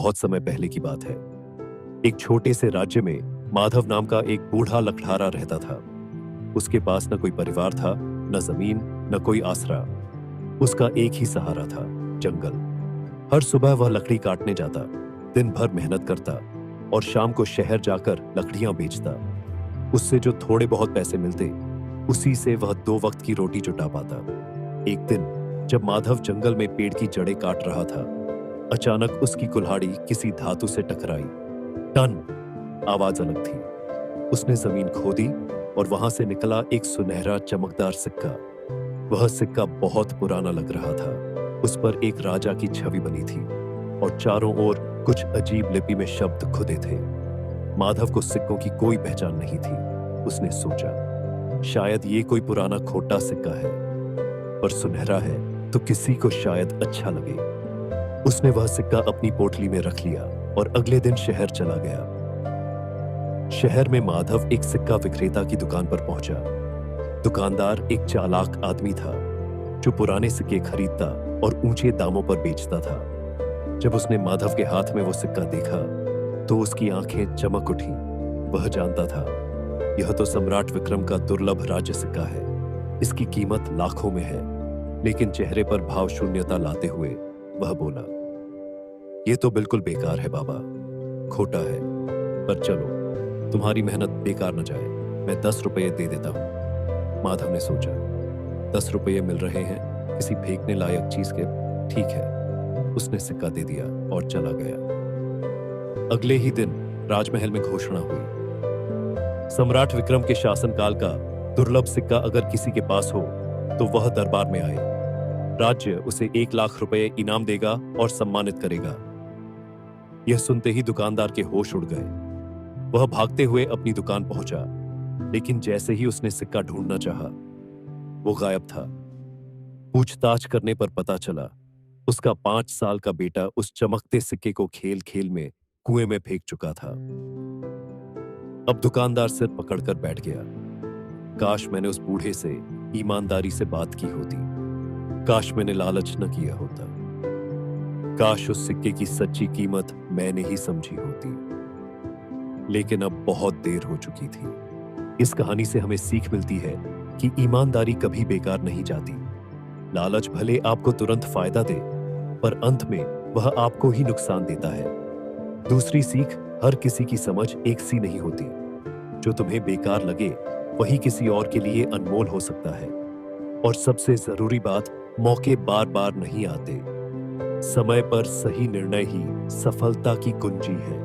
बहुत समय पहले की बात है। एक छोटे से राज्य में माधव नाम का एक बूढ़ा लकड़हारा रहता था। उसके पास न कोई परिवार था, न जमीन, न कोई आसरा। उसका एक ही सहारा था, जंगल। हर सुबह वह लकड़ी काटने जाता, दिन भर मेहनत करता और शाम को शहर जाकर लकड़ियां बेचता। उससे जो थोड़े बहुत पैसे मिलते, उसी से वह 2 वक्त की रोटी जुटा पाता। एक दिन जब माधव जंगल में पेड़ की जड़ें काट रहा था, अचानक उसकी कुल्हाड़ी किसी धातु से टकराई। टन! आवाज अलग थी। उसने जमीन खोदी और वहां से निकला एक सुनहरा चमकदार सिक्का। वह सिक्का बहुत पुराना लग रहा था। उस पर एक राजा की छवि बनी थी और चारों ओर कुछ अजीब लिपि में शब्द खुदे थे। माधव को सिक्कों की कोई पहचान नहीं थी। उसने सोचा, शायद ये कोई पुराना खोटा सिक्का है, पर सुनहरा है तो किसी को शायद अच्छा लगे। उसने वह सिक्का अपनी पोटली में रख लिया और अगले दिन शहर चला गया। शहर में माधव एक सिक्का विक्रेता की दुकान पर पहुंचा। दुकानदार एक चालाक आदमी था जो पुराने सिक्के खरीदता और ऊंचे दामों पर बेचता था। जब उसने माधव के हाथ में वो सिक्का देखा तो उसकी आंखें चमक उठी। वह जानता था, यह तो सम्राट विक्रम का दुर्लभ राज्य सिक्का है। इसकी कीमत लाखों में है। लेकिन चेहरे पर भाव शून्यता लाते हुए वह बोला, यह तो बिल्कुल बेकार है बाबा, खोटा है। पर चलो, तुम्हारी मेहनत बेकार न जाए, मैं 10 रुपये दे देता हूं। माधव ने सोचा, 10 रुपये मिल रहे हैं किसी फेंकने लायक चीज के, ठीक है। उसने सिक्का दे दिया और चला गया। अगले ही दिन राजमहल में घोषणा हुई, सम्राट विक्रम के शासनकाल का दुर्लभ सिक्का अगर किसी के पास हो तो वह दरबार में आए। राज्य उसे 1 लाख रुपए इनाम देगा और सम्मानित करेगा। यह सुनते ही दुकानदार के होश उड़ गए। वह भागते हुए अपनी दुकान पहुंचा, लेकिन जैसे ही उसने सिक्का ढूंढना चाहा, वो गायब था। पूछताछ करने पर पता चला, उसका 5 साल का बेटा उस चमकते सिक्के को खेल खेल में कुएं में फेंक चुका था। अब दुकानदार सिर पकड़कर बैठ गया। काश मैंने उस बूढ़े से ईमानदारी से बात की होती। काश मैंने लालच न किया होता। काश उस सिक्के की सच्ची कीमत मैंने ही समझी होती। लेकिन अब बहुत देर हो चुकी थी। इस कहानी से हमें सीख मिलती है कि ईमानदारी कभी बेकार नहीं जाती। लालच भले आपको तुरंत फायदा दे, पर अंत में वह आपको ही नुकसान देता है। दूसरी सीख, हर किसी की समझ एक सी नहीं होती। जो तुम्हें बेकार लगे वही किसी और के लिए अनमोल हो सकता है। और सबसे जरूरी बात, मौके बार बार नहीं आते। समय पर सही निर्णय ही सफलता की कुंजी है।